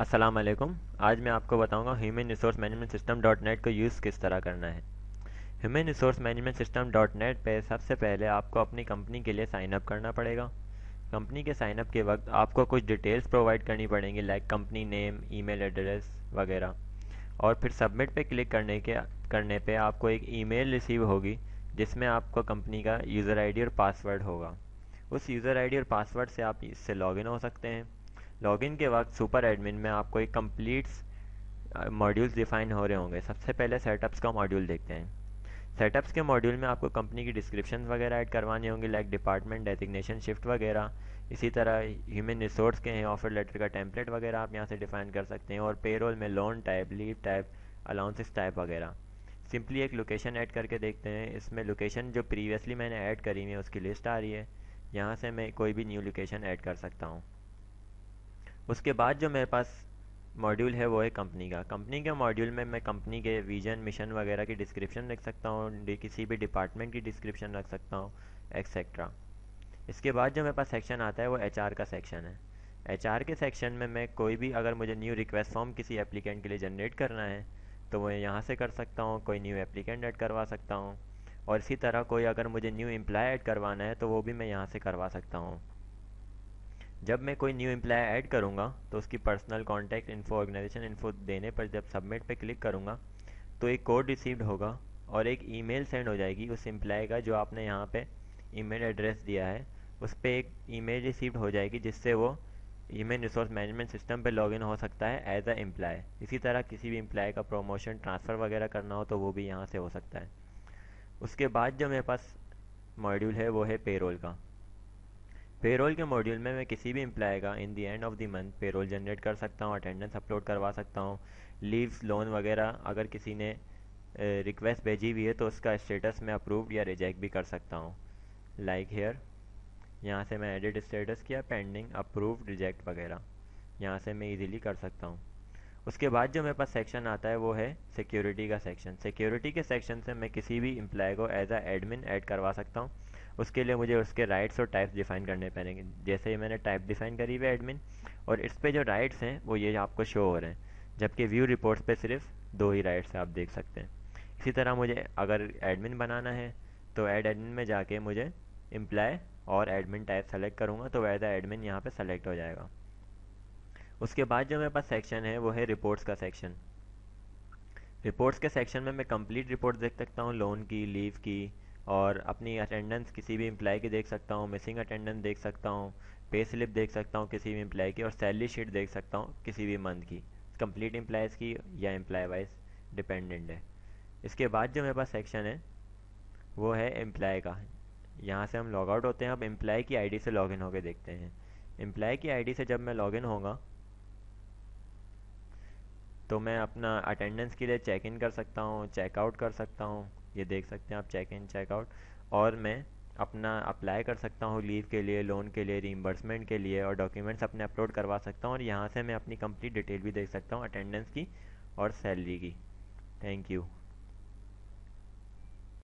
अस्सलाम वालेकुम। आज मैं आपको बताऊंगा human resource management system dot net को यूज़ किस तरह करना है। Human resource management system dot net पे सबसे पहले आपको अपनी कंपनी के लिए साइन अप करना पड़ेगा। कंपनी के साइन अप के वक्त आपको कुछ डिटेल्स प्रोवाइड करनी पड़ेंगी, like company name, email address वगैरह। और फिर सबमिट पे क्लिक करने पे आपको एक ईमेल रिसीव होगी जिसमें आपको कंपनी का यूज़र आईडी और पासवर्ड होगा। उस यूज़र आईडी और पासवर्ड से आप इससे लॉगिन हो सकते हैं। लॉगिन के वक्त सुपर एडमिन में आपको एक कंप्लीट मॉड्यूल्स डिफाइन हो रहे होंगे। सबसे पहले सेटअप्स का मॉड्यूल देखते हैं। सेटअप्स के मॉड्यूल में आपको कंपनी की डिस्क्रिप्शन वगैरह ऐड करवानी होंगी, लाइक डिपार्टमेंट डेजिग्नेशन, शिफ्ट वगैरह। इसी तरह ह्यूमन रिसोर्स के हैं ऑफर लेटर का टेम्पलेट वगैरह आप यहाँ से डिफाइन कर सकते हैं। और पेरोल में loan type, leave type, allowances type वगैरह। सिंपली एक लोकेशन ऐड करके देखते हैं। इसमें लोकेशन जो प्रीवियसली मैंने ऐड करी हुई है उसकी लिस्ट आ रही है। यहाँ से मैं कोई भी न्यू लोकेशन ऐड कर सकता हूँ। उसके बाद जो मेरे पास मॉड्यूल है वो है कंपनी का। कंपनी के मॉड्यूल में मैं कंपनी के विजन, मिशन वगैरह की डिस्क्रिप्शन रख सकता हूँ, किसी भी डिपार्टमेंट की डिस्क्रिप्शन रख सकता हूँ, एक्सेट्रा। इसके बाद जो मेरे पास सेक्शन आता है वो एचआर का सेक्शन है। एचआर के सेक्शन में मैं कोई भी, अगर मुझे न्यू रिक्वेस्ट फॉर्म किसी एप्लीकेंट के लिए जनरेट करना है तो मैं यहाँ से कर सकता हूँ, कोई न्यू एप्लीकेंट ऐड करवा सकता हूँ। और इसी तरह कोई अगर मुझे न्यू एम्प्लॉय ऐड करवाना है तो वो भी मैं यहाँ से करवा सकता हूँ। जब मैं कोई न्यू एम्प्लॉय ऐड करूँगा तो उसकी personal contact info, organisation info देने पर जब सबमिट पे क्लिक करूँगा तो एक कोड रिसीव्ड होगा और एक ईमेल सेंड हो जाएगी उस एम्प्लॉय का जो आपने यहाँ पे ईमेल एड्रेस दिया है। उस पर एक ईमेल रिसीव्ड हो जाएगी जिससे वो ह्यूमन रिसोर्स मैनेजमेंट सिस्टम पे लॉगिन हो सकता है एज अ एम्प्लॉय। इसी तरह किसी भी एम्प्लॉय का प्रमोशन, ट्रांसफ़र वगैरह करना हो तो वो भी यहाँ से हो सकता है। उसके बाद जो मेरे पास मॉड्यूल है वो है पेरोल का। पेरोल के मॉड्यूल में मैं किसी भी एम्प्लॉय का in the end of the month payroll generate कर सकता हूँ, अटेंडेंस अपलोड करवा सकता हूँ, लीव्स, लोन वगैरह अगर किसी ने रिक्वेस्ट भेजी हुई है तो उसका स्टेटस मैं अप्रूव्ड या रिजेक्ट भी कर सकता हूँ, लाइक हेयर। यहाँ से मैं एडिट स्टेटस किया, पेंडिंग, अप्रूव्ड, रिजेक्ट वगैरह यहाँ से मैं इजीली कर सकता हूँ। उसके बाद जो मेरे पास सेक्शन आता है वो है सिक्योरिटी का सेक्शन। सिक्योरिटी के सेक्शन से मैं किसी भी एम्प्लॉय को एज अ एडमिन ऐड करवा सकता हूँ। उसके लिए मुझे उसके राइट्स और टाइप्स डिफाइन करने पड़ेंगे। जैसे ही मैंने टाइप डिफाइन करी हुई है एडमिन, और इस पे जो राइट्स हैं वो ये आपको शो हो रहे हैं, जबकि व्यू रिपोर्ट्स पे सिर्फ दो ही राइट्स हैं, आप देख सकते हैं। इसी तरह मुझे अगर एडमिन बनाना है तो ऐड एडमिन में जाके मुझे एम्प्लॉय और एडमिन टाइप सेलेक्ट करूँगा तो एज अ एडमिन यहाँ पे सेलेक्ट हो जाएगा। उसके बाद जो मेरे पास सेक्शन है वो है रिपोर्ट्स का सेक्शन। रिपोर्ट्स के सेक्शन में मैं कंप्लीट रिपोर्ट देख सकता हूँ, लोन की, लीव की, और अपनी अटेंडेंस किसी भी एम्प्लॉय की देख सकता हूँ, मिसिंग अटेंडेंस देख सकता हूँ, पे स्लिप देख सकता हूँ किसी भी एम्प्लॉय की, और सैलरी शीट देख सकता हूँ किसी भी मंथ की, कंप्लीट एम्प्लॉयज़ की या एम्प्लॉय वाइज डिपेंडेंट है। इसके बाद जो मेरे पास सेक्शन है वो है एम्प्लॉय का। यहाँ से हम लॉग आउट होते हैं। अब एम्प्लॉय की आईडी से लॉगिन होकर देखते हैं। एम्प्लॉय की आईडी से जब मैं लॉगिन होगा तो मैं अपना अटेंडेंस के लिए चेक इन कर सकता हूँ, चेक आउट कर सकता हूँ, ये देख सकते हैं आप, चेक इन, चेक आउट। और मैं अपना अप्लाई कर सकता हूँ लीव के लिए, लोन के लिए, रीइंबर्समेंट के लिए, और डॉक्यूमेंट्स अपने अपलोड करवा सकता हूँ। और यहाँ से मैं अपनी कंप्लीट डिटेल भी देख सकता हूँ, अटेंडेंस की और सैलरी की। Thank you.